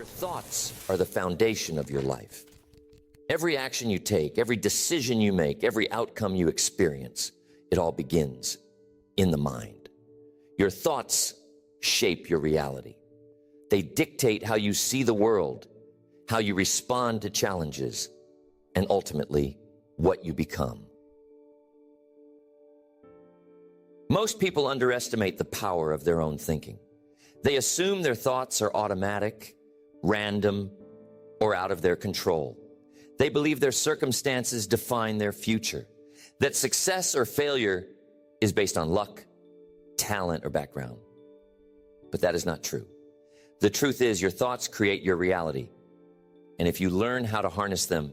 Your thoughts are the foundation of your life. Every action you take, every decision you make, every outcome you experience, it all begins in the mind. Your thoughts shape your reality. They dictate how you see the world, how you respond to challenges, and ultimately, what you become. Most people underestimate the power of their own thinking. They assume their thoughts are automatic, random, or out of their control. They believe their circumstances define their future, that success or failure is based on luck, talent, or background. But that is not true. The truth is, your thoughts create your reality. And if you learn how to harness them,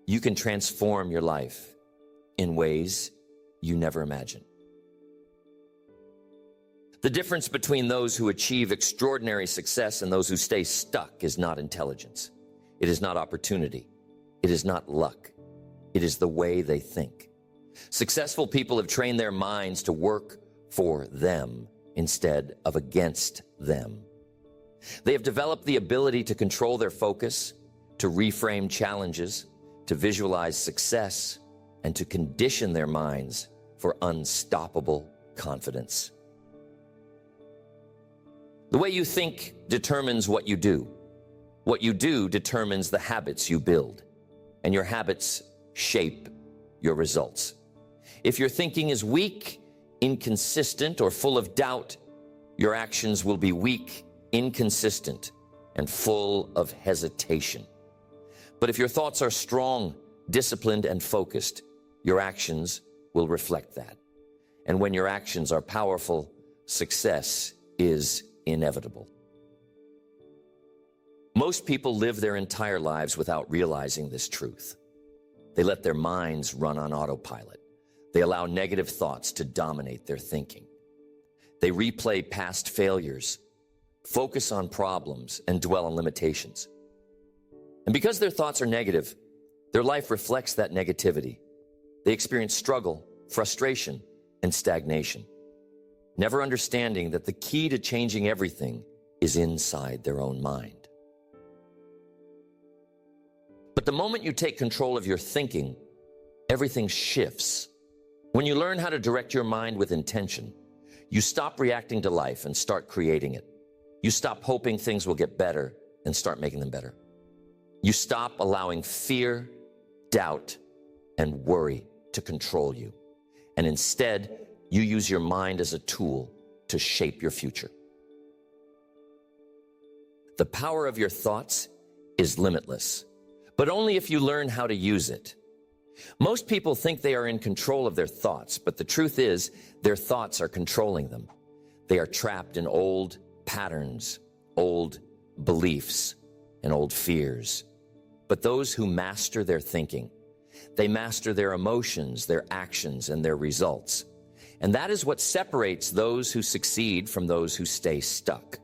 you can transform your life in ways you never imagined. The difference between those who achieve extraordinary success and those who stay stuck is not intelligence. It is not opportunity. It is not luck. It is the way they think. Successful people have trained their minds to work for them instead of against them. They have developed the ability to control their focus, to reframe challenges, to visualize success, and to condition their minds for unstoppable confidence. The way you think determines what you do. What you do determines the habits you build, and your habits shape your results. If your thinking is weak, inconsistent, or full of doubt, your actions will be weak, inconsistent, and full of hesitation. But if your thoughts are strong, disciplined, and focused, your actions will reflect that. And when your actions are powerful, success is inevitable. Most people live their entire lives without realizing this truth. They let their minds run on autopilot. They allow negative thoughts to dominate their thinking. They replay past failures, focus on problems, and dwell on limitations. And because their thoughts are negative, their life reflects that negativity. They experience struggle, frustration, and stagnation, never understanding that the key to changing everything is inside their own mind. But the moment you take control of your thinking, everything shifts. When you learn how to direct your mind with intention, you stop reacting to life and start creating it. You stop hoping things will get better and start making them better. You stop allowing fear, doubt, and worry to control you. And instead, you use your mind as a tool to shape your future. The power of your thoughts is limitless, but only if you learn how to use it. Most people think they are in control of their thoughts, but the truth is, their thoughts are controlling them. They are trapped in old patterns, old beliefs, and old fears. But those who master their thinking, they master their emotions, their actions, and their results. And that is what separates those who succeed from those who stay stuck.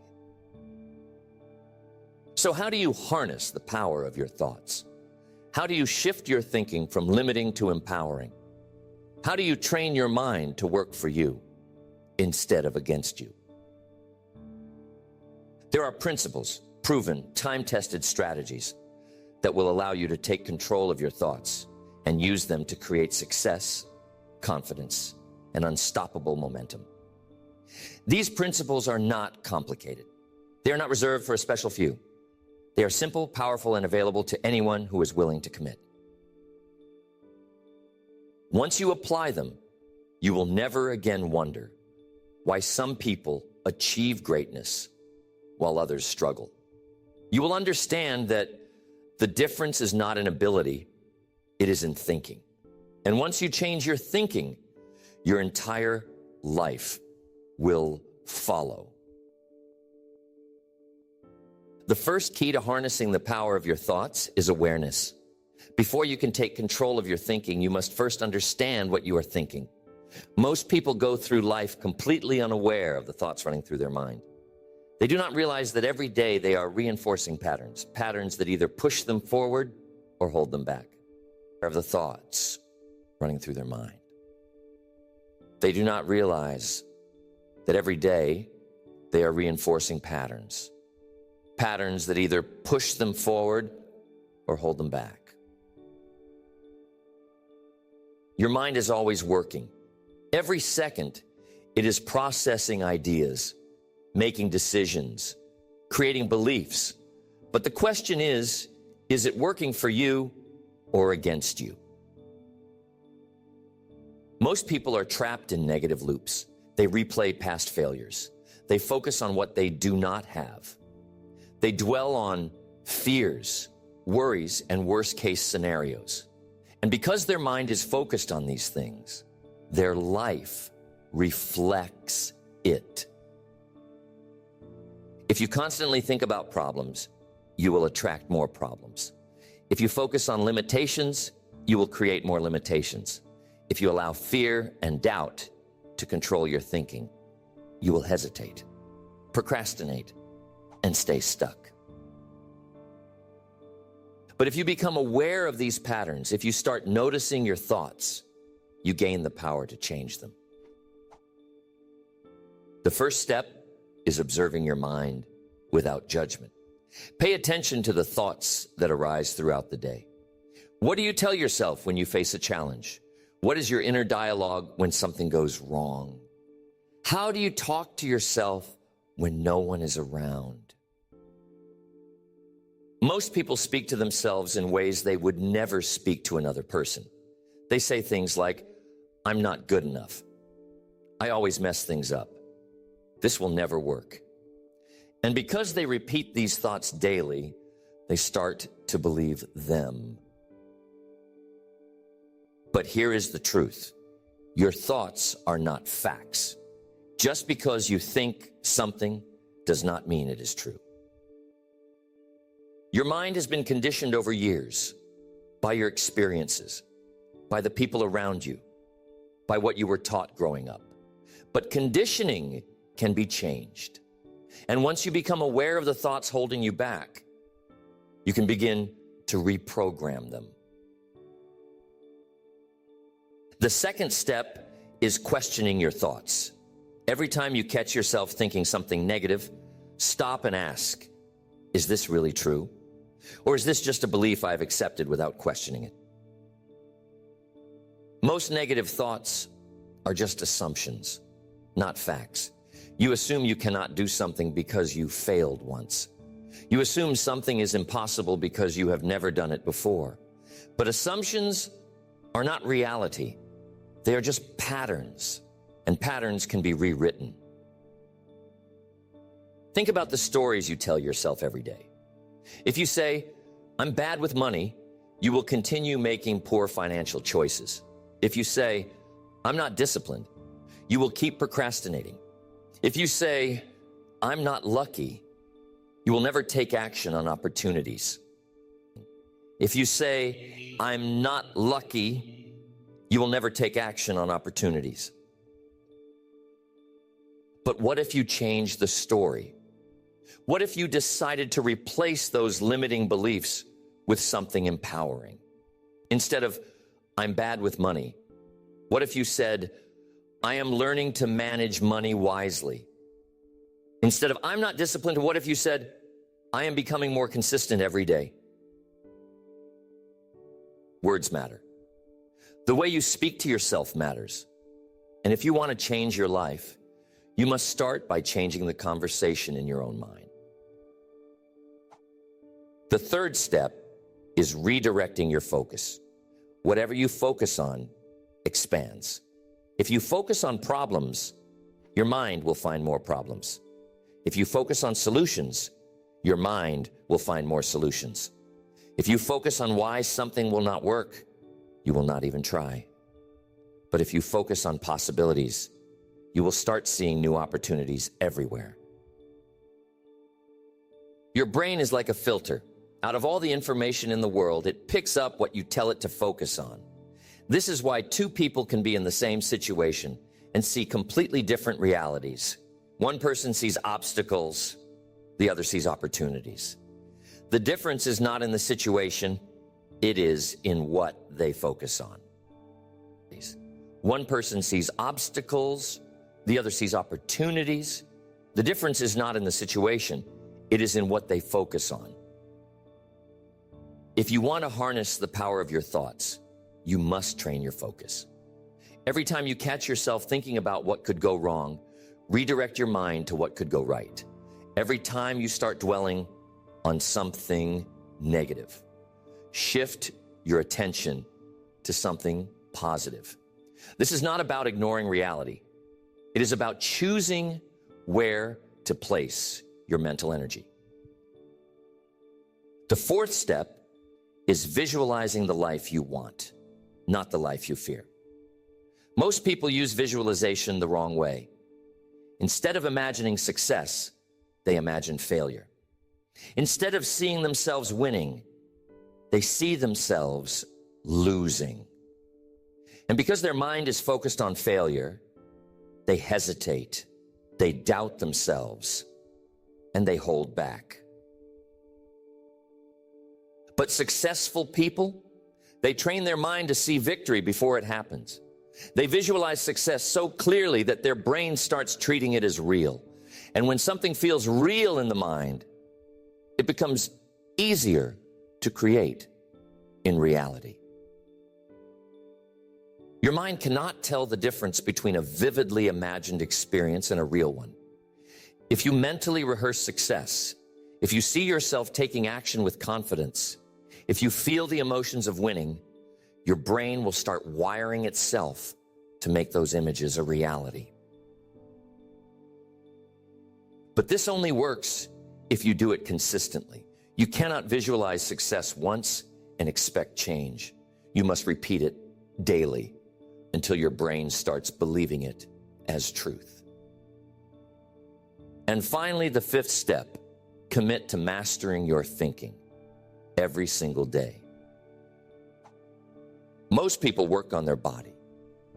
So how do you harness the power of your thoughts? How do you shift your thinking from limiting to empowering? How do you train your mind to work for you instead of against you? There are principles, proven, time-tested strategies that will allow you to take control of your thoughts and use them to create success, confidence, and unstoppable momentum. These principles are not complicated. They are not reserved for a special few. They are simple, powerful, and available to anyone who is willing to commit. Once you apply them, you will never again wonder why some people achieve greatness while others struggle. You will understand that the difference is not in ability, it is in thinking. And once you change your thinking, your entire life will follow. The first key to harnessing the power of your thoughts is awareness. Before you can take control of your thinking, you must first understand what you are thinking. Most people go through life completely unaware of the thoughts running through their mind. They do not realize that every day they are reinforcing patterns that either push them forward or hold them back. Of the thoughts running through their mind. They do not realize that every day they are reinforcing patterns patterns that either push them forward or hold them back. Your mind is always working. Every second, it is processing ideas, making decisions, creating beliefs. But the question is it working for you or against you? Most people are trapped in negative loops. They replay past failures. They focus on what they do not have. They dwell on fears, worries, and worst-case scenarios. And because their mind is focused on these things, their life reflects it. If you constantly think about problems, you will attract more problems. If you focus on limitations, you will create more limitations. If you allow fear and doubt to control your thinking, you will hesitate, procrastinate, and stay stuck. But if you become aware of these patterns, if you start noticing your thoughts, you gain the power to change them. The first step is observing your mind without judgment. Pay attention to the thoughts that arise throughout the day. What do you tell yourself when you face a challenge? What is your inner dialogue when something goes wrong? How do you talk to yourself when no one is around? Most people speak to themselves in ways they would never speak to another person. They say things like, "I'm not good enough. I always mess things up. This will never work." And because they repeat these thoughts daily, they start to believe them. But here is the truth. Your thoughts are not facts. Just because you think something does not mean it is true. Your mind has been conditioned over years by your experiences, by the people around you, by what you were taught growing up. But conditioning can be changed. And once you become aware of the thoughts holding you back, you can begin to reprogram them. The second step is questioning your thoughts. Every time you catch yourself thinking something negative, stop and ask, is this really true? Or is this just a belief I've accepted without questioning it? Most negative thoughts are just assumptions, not facts. You assume you cannot do something because you failed once. You assume something is impossible because you have never done it before. But assumptions are not reality. They are just patterns, and patterns can be rewritten. Think about the stories you tell yourself every day. If you say, "I'm bad with money," you will continue making poor financial choices. If you say, "I'm not disciplined," you will keep procrastinating. If you say, "I'm not lucky," you will never take action on opportunities. If you say, "I'm not lucky," you will never take action on opportunities. But what if you change the story? What if you decided to replace those limiting beliefs with something empowering? Instead of, "I'm bad with money," what if you said, "I am learning to manage money wisely"? Instead of, "I'm not disciplined," what if you said, "I am becoming more consistent every day"? Words matter. The way you speak to yourself matters. And if you want to change your life, you must start by changing the conversation in your own mind. The third step is redirecting your focus. Whatever you focus on expands. If you focus on problems, your mind will find more problems. If you focus on solutions, your mind will find more solutions. If you focus on why something will not work, you will not even try. But if you focus on possibilities, you will start seeing new opportunities everywhere. Your brain is like a filter. Out of all the information in the world, it picks up what you tell it to focus on. This is why two people can be in the same situation and see completely different realities. One person sees obstacles, the other sees opportunities. The difference is not in the situation, it is in what they focus on. One person sees obstacles, the other sees opportunities. The difference is not in the situation, It is in what they focus on. If you want to harness the power of your thoughts, you must train your focus. Every time you catch yourself thinking about what could go wrong, redirect your mind to what could go right. Every time you start dwelling on something negative, shift your attention to something positive. This is not about ignoring reality. It is about choosing where to place your mental energy. The fourth step is visualizing the life you want, not the life you fear. Most people use visualization the wrong way. Instead of imagining success, they imagine failure. Instead of seeing themselves winning, they see themselves losing. And because their mind is focused on failure, they hesitate, they doubt themselves, and they hold back. But successful people, they train their mind to see victory before it happens. They visualize success so clearly that their brain starts treating it as real. And when something feels real in the mind, it becomes easier to create in reality. Your mind cannot tell the difference between a vividly imagined experience and a real one. If you mentally rehearse success, if you see yourself taking action with confidence, if you feel the emotions of winning, your brain will start wiring itself to make those images a reality. But this only works if you do it consistently. You cannot visualize success once and expect change. You must repeat it daily until your brain starts believing it as truth. And finally, the fifth step, commit to mastering your thinking every single day. Most people work on their body,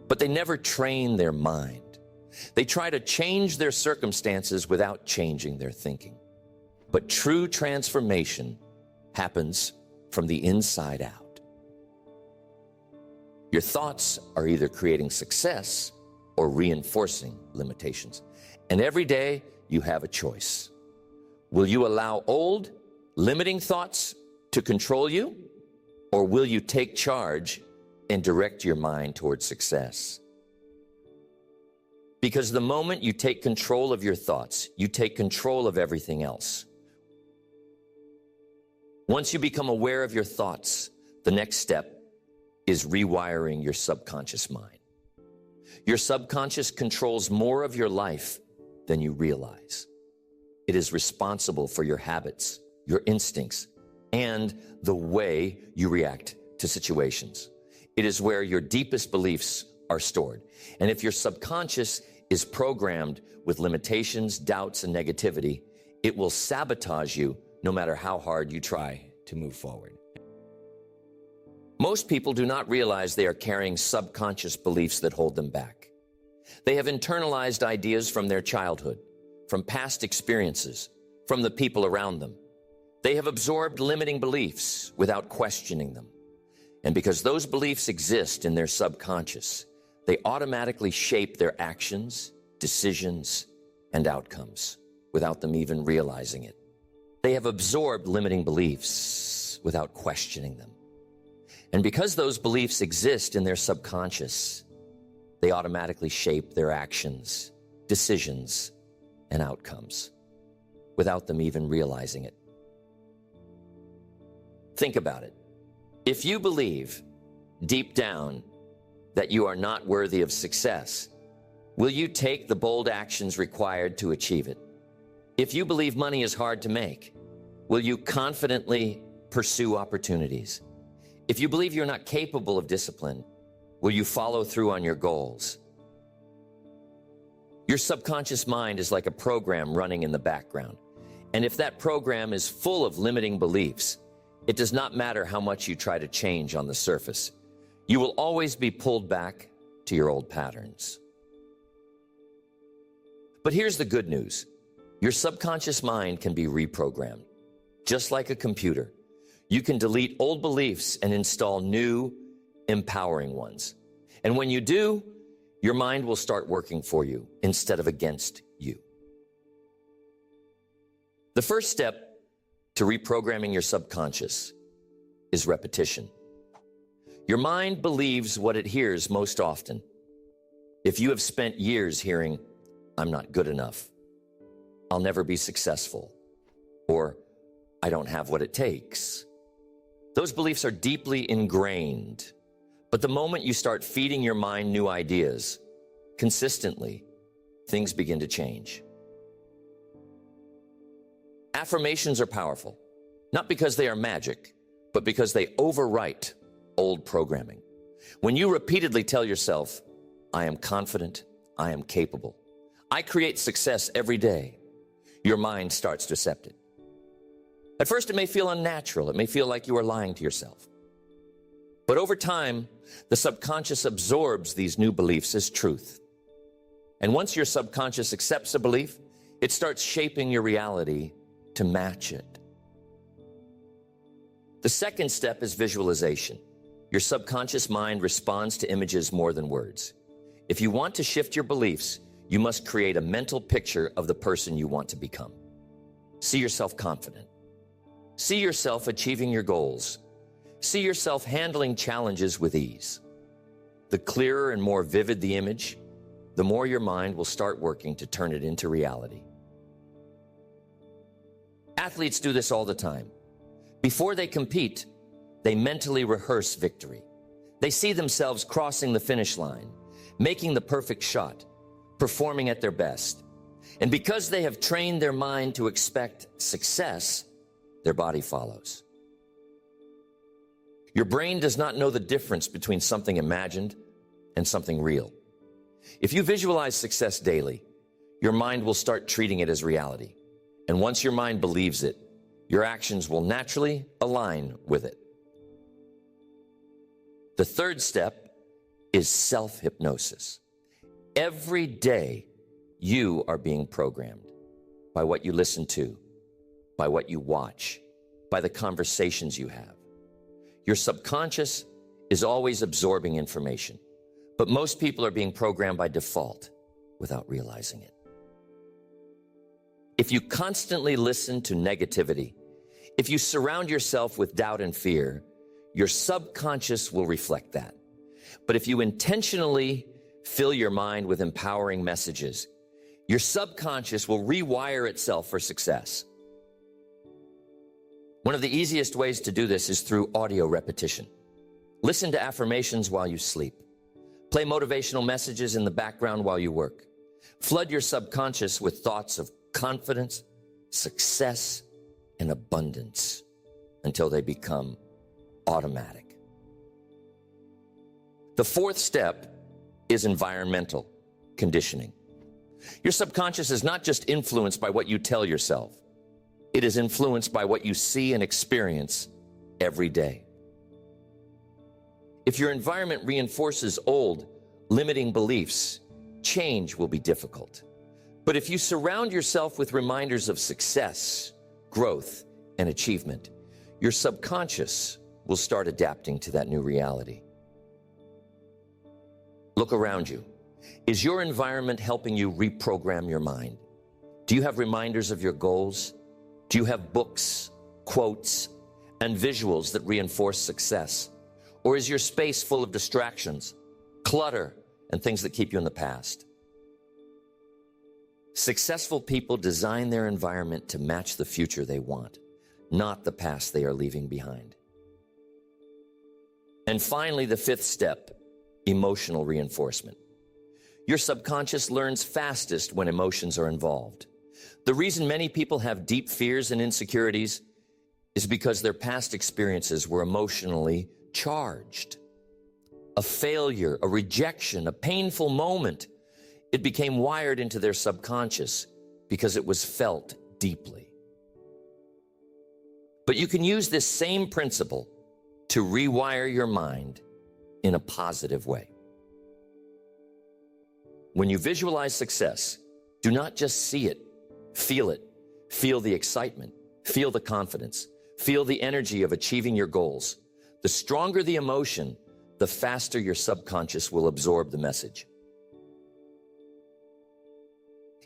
but they never train their mind. They try to change their circumstances without changing their thinking. But true transformation happens from the inside out. Your thoughts are either creating success or reinforcing limitations. And every day you have a choice. Will you allow old, limiting thoughts to control you, or will you take charge and direct your mind towards success? Because the moment you take control of your thoughts, you take control of everything else. Once you become aware of your thoughts, the next step is rewiring your subconscious mind. Your subconscious controls more of your life than you realize. It is responsible for your habits, your instincts, and the way you react to situations. It is where your deepest beliefs are stored. And if your subconscious is programmed with limitations, doubts, and negativity, it will sabotage you no matter how hard you try to move forward. Most people do not realize they are carrying subconscious beliefs that hold them back. They have internalized ideas from their childhood, from past experiences, from the people around them. They have absorbed limiting beliefs without questioning them. And because those beliefs exist in their subconscious, they automatically shape their actions, decisions, and outcomes without them even realizing it. They have absorbed limiting beliefs without questioning them. And because those beliefs exist in their subconscious, they automatically shape their actions, decisions, and outcomes without them even realizing it. Think about it. If you believe deep down that you are not worthy of success, will you take the bold actions required to achieve it? If you believe money is hard to make, will you confidently pursue opportunities? If you believe you're not capable of discipline, will you follow through on your goals? Your subconscious mind is like a program running in the background. And if that program is full of limiting beliefs, it does not matter how much you try to change on the surface. You will always be pulled back to your old patterns. But here's the good news. Your subconscious mind can be reprogrammed. Just like a computer, you can delete old beliefs and install new, empowering ones. And when you do, your mind will start working for you instead of against you. The first step to reprogramming your subconscious is repetition. Your mind believes what it hears most often. If you have spent years hearing, "I'm not good enough," "I'll never be successful," or "I don't have what it takes," those beliefs are deeply ingrained. But the moment you start feeding your mind new ideas, consistently, things begin to change. Affirmations are powerful, not because they are magic, but because they overwrite old programming. When you repeatedly tell yourself, "I am confident, I am capable, I create success every day," your mind starts to accept it. At first, it may feel unnatural. It may feel like you are lying to yourself. But over time, the subconscious absorbs these new beliefs as truth. And once your subconscious accepts a belief, it starts shaping your reality to match it. The second step is visualization. Your subconscious mind responds to images more than words. If you want to shift your beliefs, you must create a mental picture of the person you want to become. See yourself confident. See yourself achieving your goals. See yourself handling challenges with ease. The clearer and more vivid the image, the more your mind will start working to turn it into reality. Athletes do this all the time. Before they compete, they mentally rehearse victory. They see themselves crossing the finish line, making the perfect shot, performing at their best. And because they have trained their mind to expect success, their body follows. Your brain does not know the difference between something imagined and something real. If you visualize success daily, your mind will start treating it as reality. And once your mind believes it, your actions will naturally align with it. The third step is self-hypnosis. Every day, you are being programmed by what you listen to, by what you watch, by the conversations you have. Your subconscious is always absorbing information, but most people are being programmed by default without realizing it. If you constantly listen to negativity, if you surround yourself with doubt and fear, your subconscious will reflect that. But if you intentionally fill your mind with empowering messages, your subconscious will rewire itself for success. One of the easiest ways to do this is through audio repetition. Listen to affirmations while you sleep. Play motivational messages in the background while you work. Flood your subconscious with thoughts of confidence, success, and abundance until they become automatic. The fourth step is environmental conditioning. Your subconscious is not just influenced by what you tell yourself. It is influenced by what you see and experience every day. If your environment reinforces old, limiting beliefs, change will be difficult. But if you surround yourself with reminders of success, growth, and achievement, your subconscious will start adapting to that new reality. Look around you. Is your environment helping you reprogram your mind? Do you have reminders of your goals? Do you have books, quotes, and visuals that reinforce success? Or is your space full of distractions, clutter, and things that keep you in the past? Successful people design their environment to match the future they want, not the past they are leaving behind. And finally, the fifth step, emotional reinforcement. Your subconscious learns fastest when emotions are involved. The reason many people have deep fears and insecurities is because their past experiences were emotionally charged. A failure, a rejection, a painful moment, it became wired into their subconscious because it was felt deeply. But you can use this same principle to rewire your mind in a positive way. When you visualize success, do not just see it, feel it. Feel the excitement, feel the confidence, feel the energy of achieving your goals. The stronger the emotion, the faster your subconscious will absorb the message.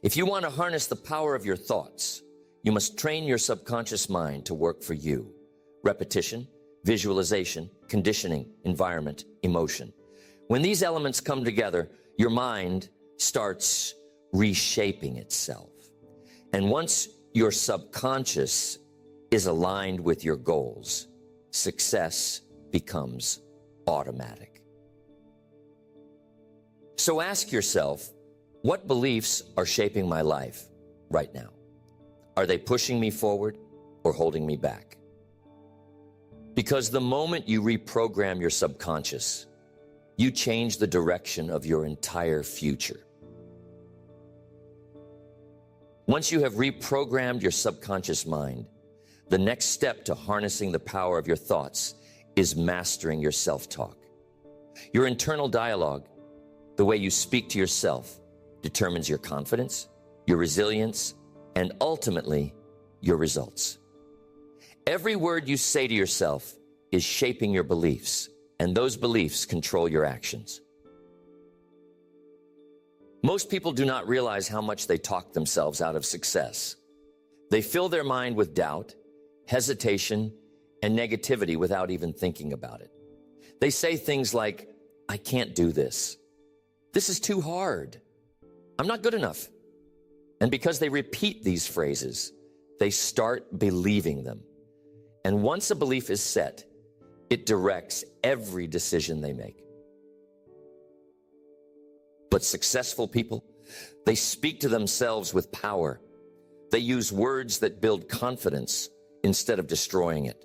If you want to harness the power of your thoughts, you must train your subconscious mind to work for you. Repetition, visualization, conditioning, environment, emotion. When these elements come together, your mind starts reshaping itself. And once your subconscious is aligned with your goals, success becomes automatic. So ask yourself, what beliefs are shaping my life right now? Are they pushing me forward or holding me back? Because the moment you reprogram your subconscious, you change the direction of your entire future. Once you have reprogrammed your subconscious mind, the next step to harnessing the power of your thoughts is mastering your self-talk. Your internal dialogue, the way you speak to yourself, determines your confidence, your resilience, and ultimately, your results. Every word you say to yourself is shaping your beliefs, and those beliefs control your actions. Most people do not realize how much they talk themselves out of success. They fill their mind with doubt, hesitation, and negativity without even thinking about it. They say things like, I can't do this. This is too hard. I'm not good enough. And because they repeat these phrases, they start believing them. And once a belief is set, it directs every decision they make. But successful people, they speak to themselves with power. They use words that build confidence instead of destroying it.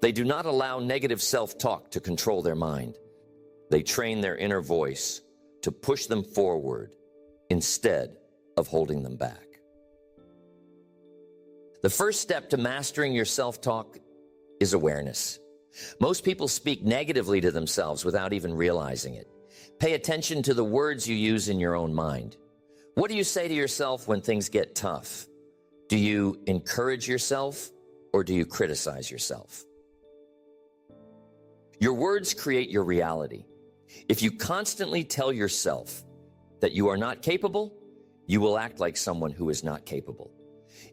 They do not allow negative self-talk to control their mind. They train their inner voice to push them forward instead of holding them back. The first step to mastering your self-talk is awareness. Most people speak negatively to themselves without even realizing it. Pay attention to the words you use in your own mind. What do you say to yourself when things get tough? Do you encourage yourself or do you criticize yourself? Your words create your reality. If you constantly tell yourself that you are not capable, you will act like someone who is not capable.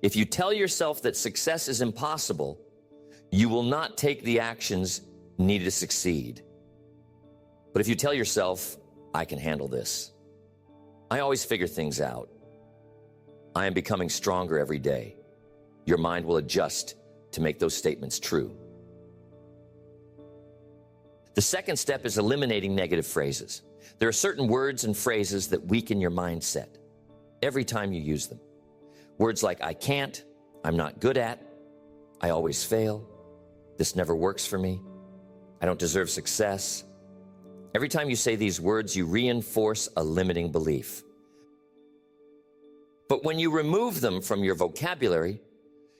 If you tell yourself that success is impossible, you will not take the actions needed to succeed. But if you tell yourself, I can handle this, I always figure things out, I am becoming stronger every day, your mind will adjust to make those statements true. The second step is eliminating negative phrases. There are certain words and phrases that weaken your mindset every time you use them. Words like I can't, I'm not good at, I always fail, this never works for me, I don't deserve success. Every time you say these words, you reinforce a limiting belief. But when you remove them from your vocabulary,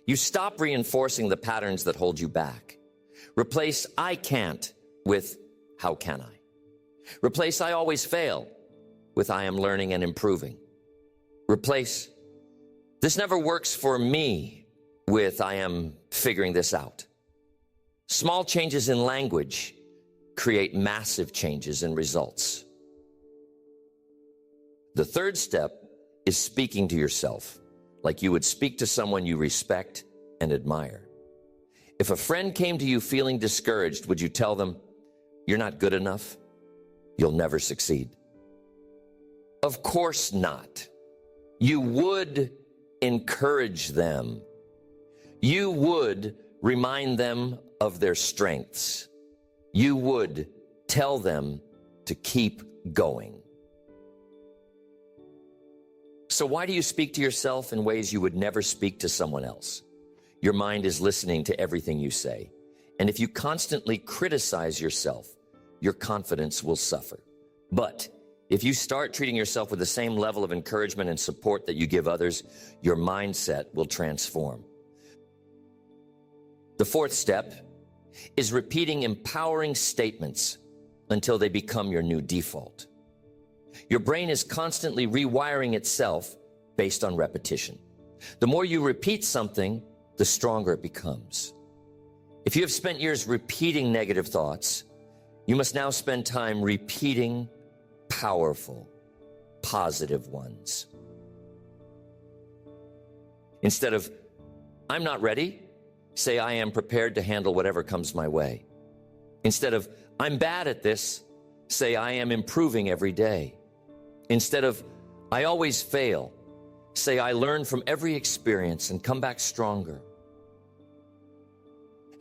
you stop reinforcing the patterns that hold you back. Replace I can't with how can I? Replace I always fail with I am learning and improving. Replace this never works for me with I am figuring this out. Small changes in language create massive changes in results. The third step is speaking to yourself like you would speak to someone you respect and admire. If a friend came to you feeling discouraged, would you tell them, you're not good enough, you'll never succeed? Of course not. You would encourage them. You would remind them of their strengths. You would tell them to keep going. So why do you speak to yourself in ways you would never speak to someone else? Your mind is listening to everything you say. And if you constantly criticize yourself, your confidence will suffer. But if you start treating yourself with the same level of encouragement and support that you give others, your mindset will transform. The fourth step is repeating empowering statements until they become your new default. Your brain is constantly rewiring itself based on repetition. The more you repeat something, the stronger it becomes. If you have spent years repeating negative thoughts, you must now spend time repeating powerful, positive ones. Instead of I'm not ready, say I am prepared to handle whatever comes my way. Instead of I'm bad at this, say I am improving every day. Instead of I always fail, say I learn from every experience and come back stronger.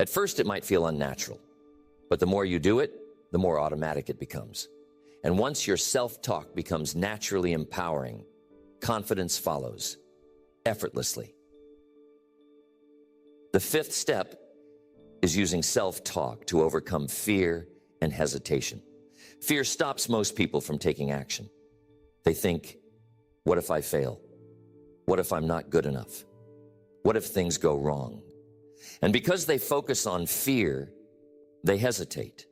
At first it might feel unnatural, but the more you do it, the more automatic it becomes. And once your self-talk becomes naturally empowering, confidence follows effortlessly. The fifth step is using self-talk to overcome fear and hesitation. Fear stops most people from taking action. They think, what if I fail? What if I'm not good enough? What if things go wrong? And because they focus on fear, they hesitate.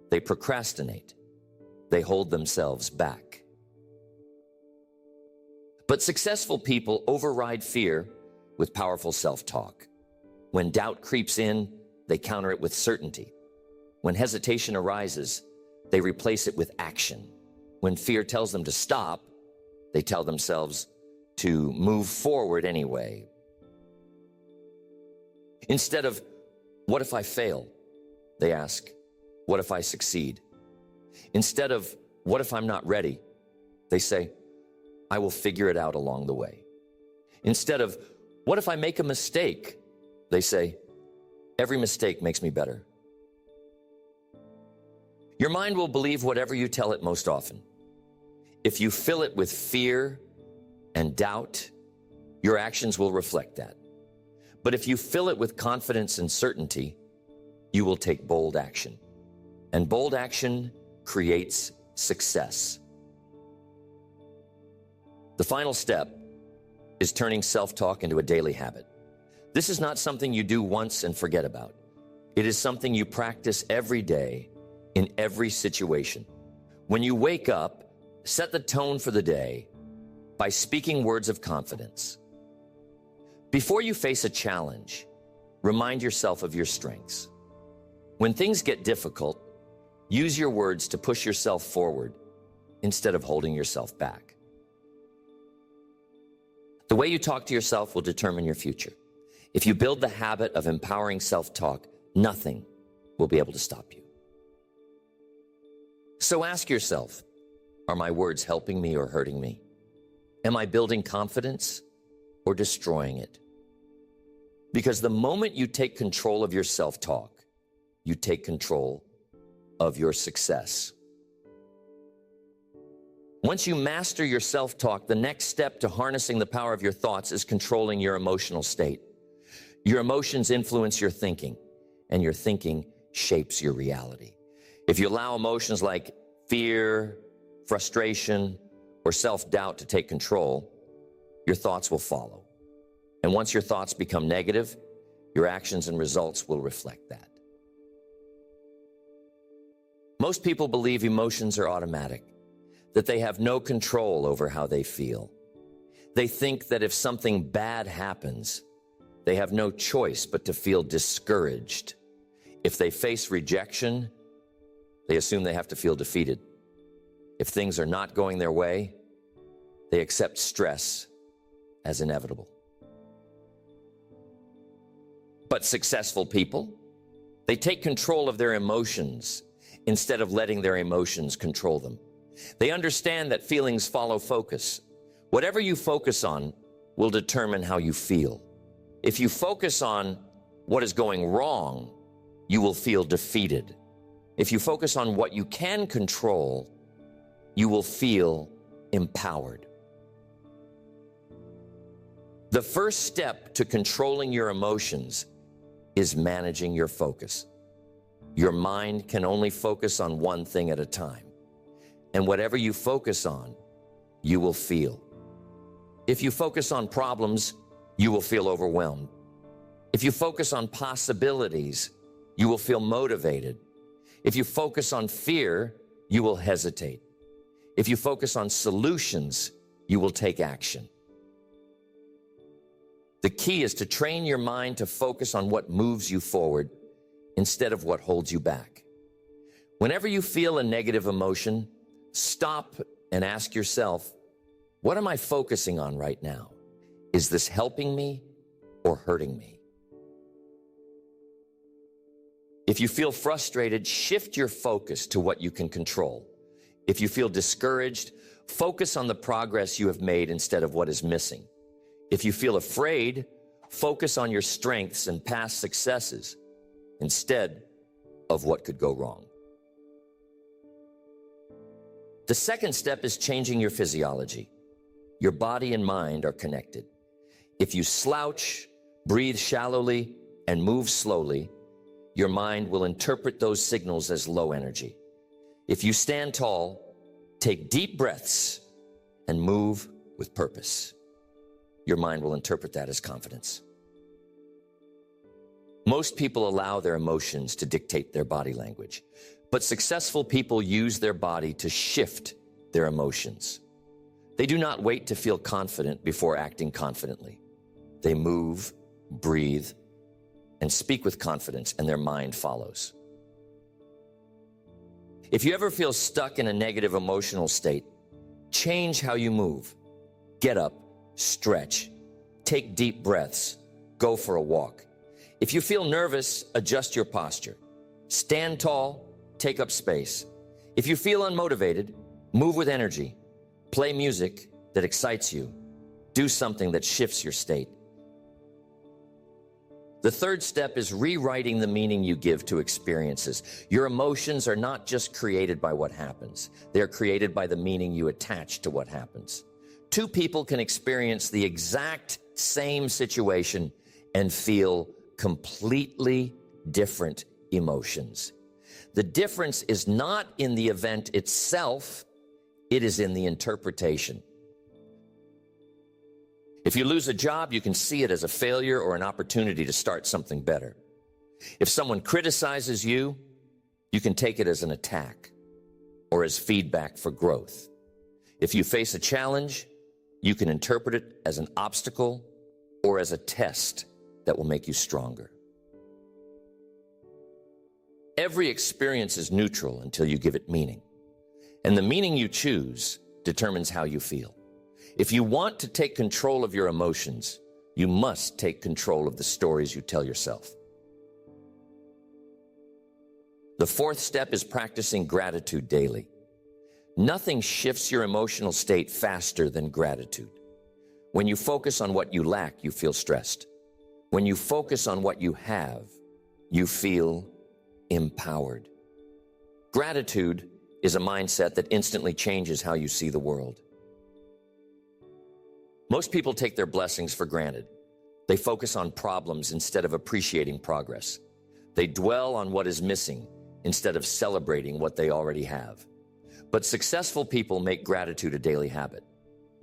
They procrastinate. They hold themselves back. But successful people override fear with powerful self-talk. When doubt creeps in, they counter it with certainty. When hesitation arises, they replace it with action. When fear tells them to stop, they tell themselves to move forward anyway. Instead of, what if I fail? They ask, what if I succeed? Instead of, what if I'm not ready? They say, I will figure it out along the way. Instead of, what if I make a mistake? They say, every mistake makes me better. Your mind will believe whatever you tell it most often. If you fill it with fear and doubt, your actions will reflect that. But if you fill it with confidence and certainty, you will take bold action. And bold action creates success. The final step is turning self-talk into a daily habit. This is not something you do once and forget about. It is something you practice every day in every situation. When you wake up, set the tone for the day by speaking words of confidence. Before you face a challenge, remind yourself of your strengths. When things get difficult, use your words to push yourself forward instead of holding yourself back. The way you talk to yourself will determine your future. If you build the habit of empowering self-talk, nothing will be able to stop you. So ask yourself, are my words helping me or hurting me? Am I building confidence or destroying it? Because the moment you take control of your self-talk, you take control of your success. Once you master your self-talk, the next step to harnessing the power of your thoughts is controlling your emotional state. Your emotions influence your thinking, and your thinking shapes your reality. If you allow emotions like fear, frustration, or self-doubt to take control, your thoughts will follow. And once your thoughts become negative, your actions and results will reflect that. Most people believe emotions are automatic, that they have no control over how they feel. They think that if something bad happens, they have no choice but to feel discouraged. If they face rejection, they assume they have to feel defeated. If things are not going their way, they accept stress as inevitable. But successful people, they take control of their emotions instead of letting their emotions control them. They understand that feelings follow focus. Whatever you focus on will determine how you feel. If you focus on what is going wrong, you will feel defeated. If you focus on what you can control, you will feel empowered. The first step to controlling your emotions is managing your focus. Your mind can only focus on one thing at a time. And whatever you focus on, you will feel. If you focus on problems, you will feel overwhelmed. If you focus on possibilities, you will feel motivated. If you focus on fear, you will hesitate. If you focus on solutions, you will take action. The key is to train your mind to focus on what moves you forward instead of what holds you back. Whenever you feel a negative emotion, stop and ask yourself, what am I focusing on right now? Is this helping me or hurting me? If you feel frustrated, shift your focus to what you can control. If you feel discouraged, focus on the progress you have made instead of what is missing. If you feel afraid, focus on your strengths and past successes instead of what could go wrong. The second step is changing your physiology. Your body and mind are connected. If you slouch, breathe shallowly, and move slowly, your mind will interpret those signals as low energy. If you stand tall, take deep breaths, and move with purpose, your mind will interpret that as confidence. Most people allow their emotions to dictate their body language, but successful people use their body to shift their emotions. They do not wait to feel confident before acting confidently. They move, breathe, and speak with confidence, and their mind follows. If you ever feel stuck in a negative emotional state, change how you move. Get up, stretch, take deep breaths, go for a walk. If you feel nervous, adjust your posture. Stand tall, take up space. If you feel unmotivated, move with energy. Play music that excites you. Do something that shifts your state. The third step is rewriting the meaning you give to experiences. Your emotions are not just created by what happens. They're created by the meaning you attach to what happens. Two people can experience the exact same situation and feel completely different emotions. The difference is not in the event itself, it is in the interpretation. If you lose a job, you can see it as a failure or an opportunity to start something better. If someone criticizes you, you can take it as an attack or as feedback for growth. If you face a challenge, you can interpret it as an obstacle or as a test that will make you stronger. Every experience is neutral until you give it meaning, and the meaning you choose determines how you feel. If you want to take control of your emotions, you must take control of the stories you tell yourself. The fourth step is practicing gratitude daily. Nothing shifts your emotional state faster than gratitude. When you focus on what you lack, you feel stressed. When you focus on what you have, you feel empowered. Gratitude is a mindset that instantly changes how you see the world. Most people take their blessings for granted. They focus on problems instead of appreciating progress. They dwell on what is missing instead of celebrating what they already have. But successful people make gratitude a daily habit.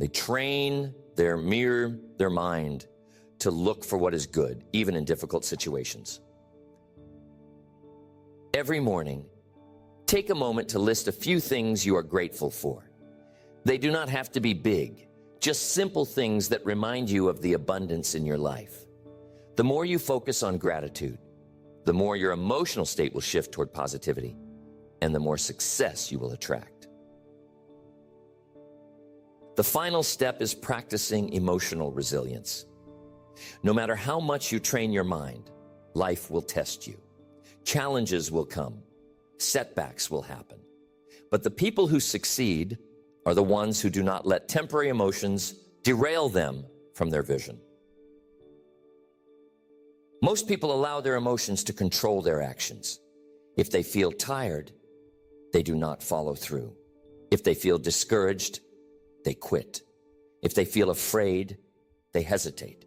They train their mind to look for what is good, even in difficult situations. Every morning, take a moment to list a few things you are grateful for. They do not have to be big. Just simple things that remind you of the abundance in your life. The more you focus on gratitude, the more your emotional state will shift toward positivity, and the more success you will attract. The final step is practicing emotional resilience. No matter how much you train your mind, life will test you. Challenges will come. Setbacks will happen. But the people who succeed are the ones who do not let temporary emotions derail them from their vision. Most people allow their emotions to control their actions. If they feel tired, they do not follow through. If they feel discouraged, they quit. If they feel afraid, they hesitate.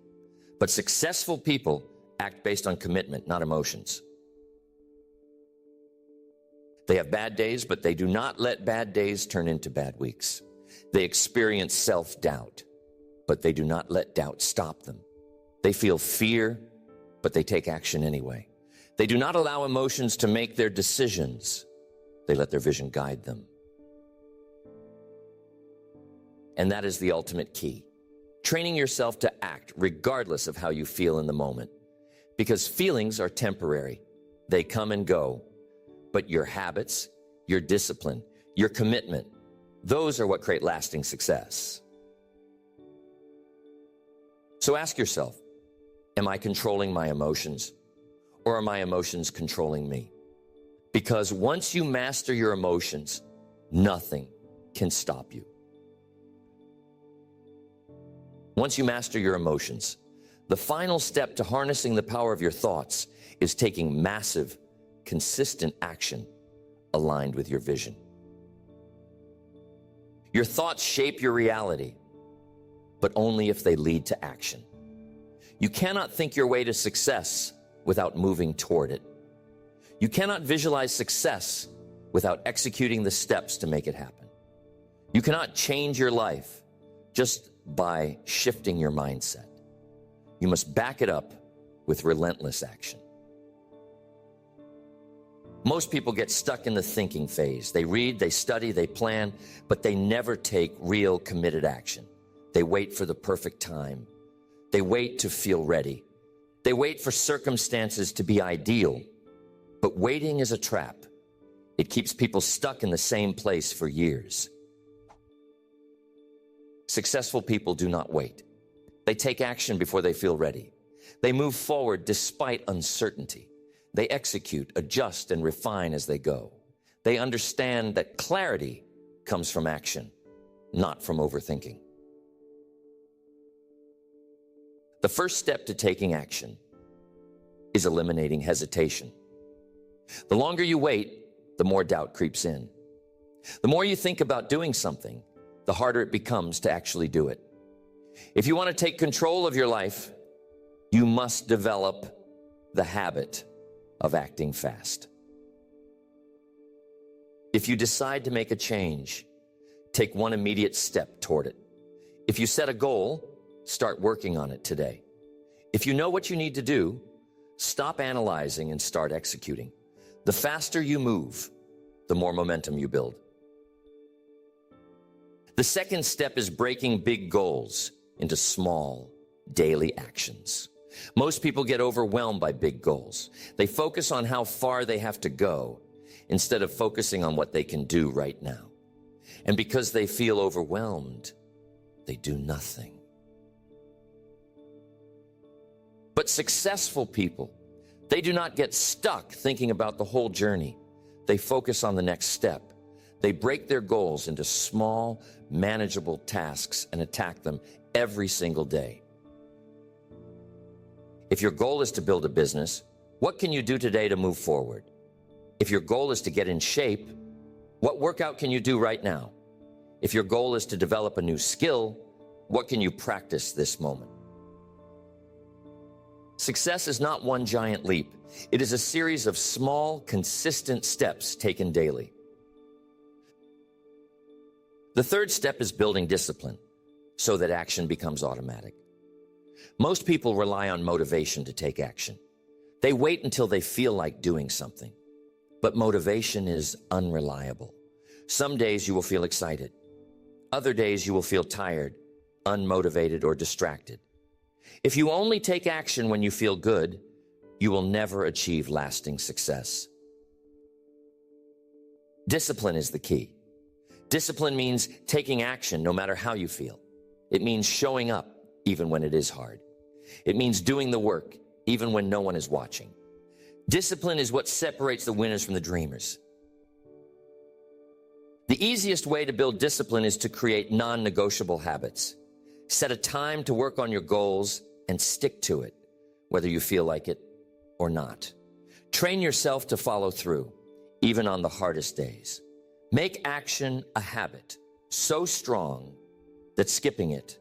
But successful people act based on commitment, not emotions. They have bad days, but they do not let bad days turn into bad weeks. They experience self-doubt, but they do not let doubt stop them. They feel fear, but they take action anyway. They do not allow emotions to make their decisions. They let their vision guide them. And that is the ultimate key. Training yourself to act regardless of how you feel in the moment. Because feelings are temporary. They come and go. But your habits, your discipline, your commitment, those are what create lasting success. So ask yourself, Am I controlling my emotions, or are my emotions controlling me? Because once you master your emotions, nothing can stop you. Once you master your emotions, the final step to harnessing the power of your thoughts is taking massive, consistent action aligned with your vision. Your thoughts shape your reality, but only if they lead to action. You cannot think your way to success without moving toward it. You cannot visualize success without executing the steps to make it happen. You cannot change your life just by shifting your mindset. You must back it up with relentless action. Most people get stuck in the thinking phase. They read, they study, they plan, but they never take real committed action. They wait for the perfect time. They wait to feel ready. They wait for circumstances to be ideal. But waiting is a trap. It keeps people stuck in the same place for years. Successful people do not wait. They take action before they feel ready. They move forward despite uncertainty. They execute, adjust, and refine as they go. They understand that clarity comes from action, not from overthinking. The first step to taking action is eliminating hesitation. The longer you wait, the more doubt creeps in. The more you think about doing something, the harder it becomes to actually do it. If you want to take control of your life, you must develop the habit of acting fast. If you decide to make a change, take one immediate step toward it. If you set a goal, start working on it today. If you know what you need to do, stop analyzing and start executing. The faster you move, the more momentum you build. The second step is breaking big goals into small, daily actions. Most people get overwhelmed by big goals. They focus on how far they have to go instead of focusing on what they can do right now. And because they feel overwhelmed, they do nothing. But successful people, they do not get stuck thinking about the whole journey. They focus on the next step. They break their goals into small, manageable tasks and attack them every single day. If your goal is to build a business, what can you do today to move forward? If your goal is to get in shape, what workout can you do right now? If your goal is to develop a new skill, what can you practice this moment? Success is not one giant leap. It is a series of small, consistent steps taken daily. The third step is building discipline so that action becomes automatic. Most people rely on motivation to take action. They wait until they feel like doing something. But motivation is unreliable. Some days you will feel excited. Other days you will feel tired, unmotivated, or distracted. If you only take action when you feel good, you will never achieve lasting success. Discipline is the key. Discipline means taking action no matter how you feel. It means showing up even when it is hard. It means doing the work even when no one is watching. Discipline is what separates the winners from the dreamers. The easiest way to build discipline is to create non-negotiable habits. Set a time to work on your goals and stick to it, whether you feel like it or not. Train yourself to follow through, even on the hardest days. Make action a habit so strong that skipping it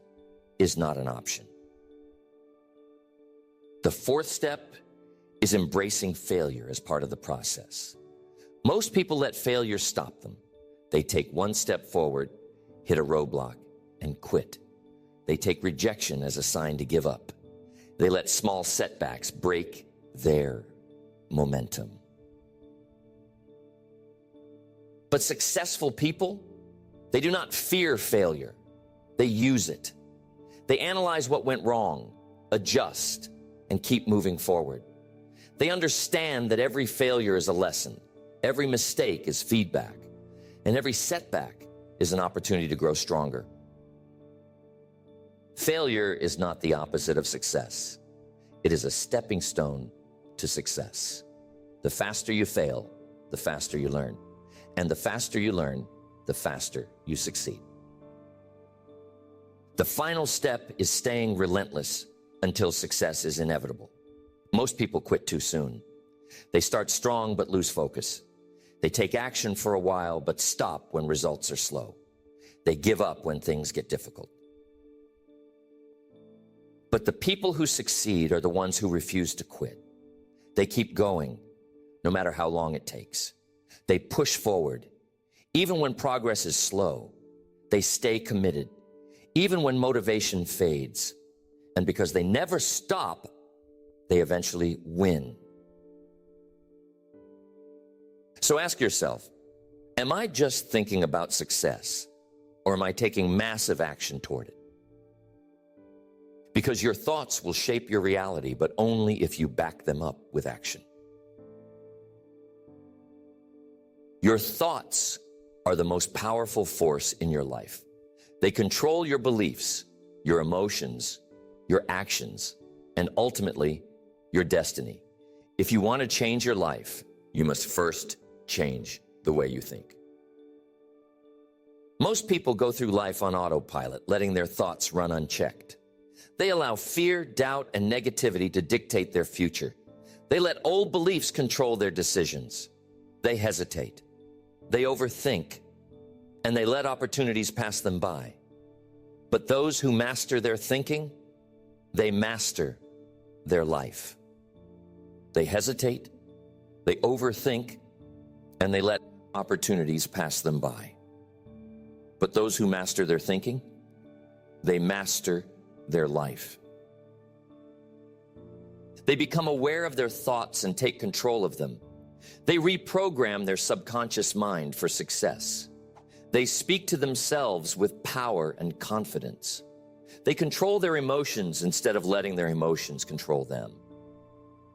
is not an option. The fourth step is embracing failure as part of the process. Most people let failure stop them. They take one step forward, hit a roadblock, and quit. They take rejection as a sign to give up. They let small setbacks break their momentum. But successful people, they do not fear failure. They use it. They analyze what went wrong, adjust, and keep moving forward. They understand that every failure is a lesson, every mistake is feedback, and every setback is an opportunity to grow stronger. Failure is not the opposite of success. It is a stepping stone to success. The faster you fail, the faster you learn. And the faster you learn, the faster you succeed. The final step is staying relentless until success is inevitable. Most people quit too soon. They start strong but lose focus. They take action for a while but stop when results are slow. They give up when things get difficult. But the people who succeed are the ones who refuse to quit. They keep going, no matter how long it takes. They push forward. Even when progress is slow, they stay committed. Even when motivation fades. And because they never stop, they eventually win. So ask yourself, am I just thinking about success, or am I taking massive action toward it? Because your thoughts will shape your reality, but only if you back them up with action. Your thoughts are the most powerful force in your life. They control your beliefs, your emotions, your actions, and ultimately, your destiny. If you want to change your life, you must first change the way you think. Most people go through life on autopilot, letting their thoughts run unchecked. They allow fear, doubt, and negativity to dictate their future. They let old beliefs control their decisions. They hesitate. They overthink. And they let opportunities pass them by. But those who master their thinking, they master their life. They hesitate, they overthink, and they let opportunities pass them by. But those who master their thinking, they master their life. They become aware of their thoughts and take control of them. They reprogram their subconscious mind for success. They speak to themselves with power and confidence. They control their emotions instead of letting their emotions control them.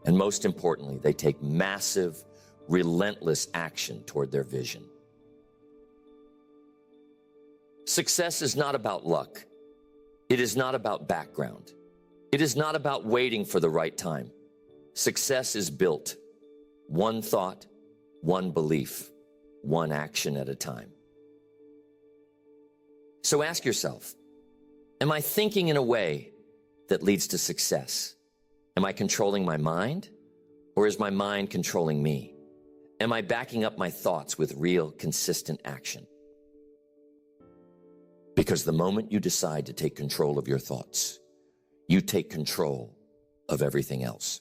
And most importantly, they take massive, relentless action toward their vision. Success is not about luck. It is not about background. It is not about waiting for the right time. Success is built one thought, one belief, one action at a time. So ask yourself, am I thinking in a way that leads to success? Am I controlling my mind, or is my mind controlling me? Am I backing up my thoughts with real, consistent action? Because the moment you decide to take control of your thoughts, you take control of everything else.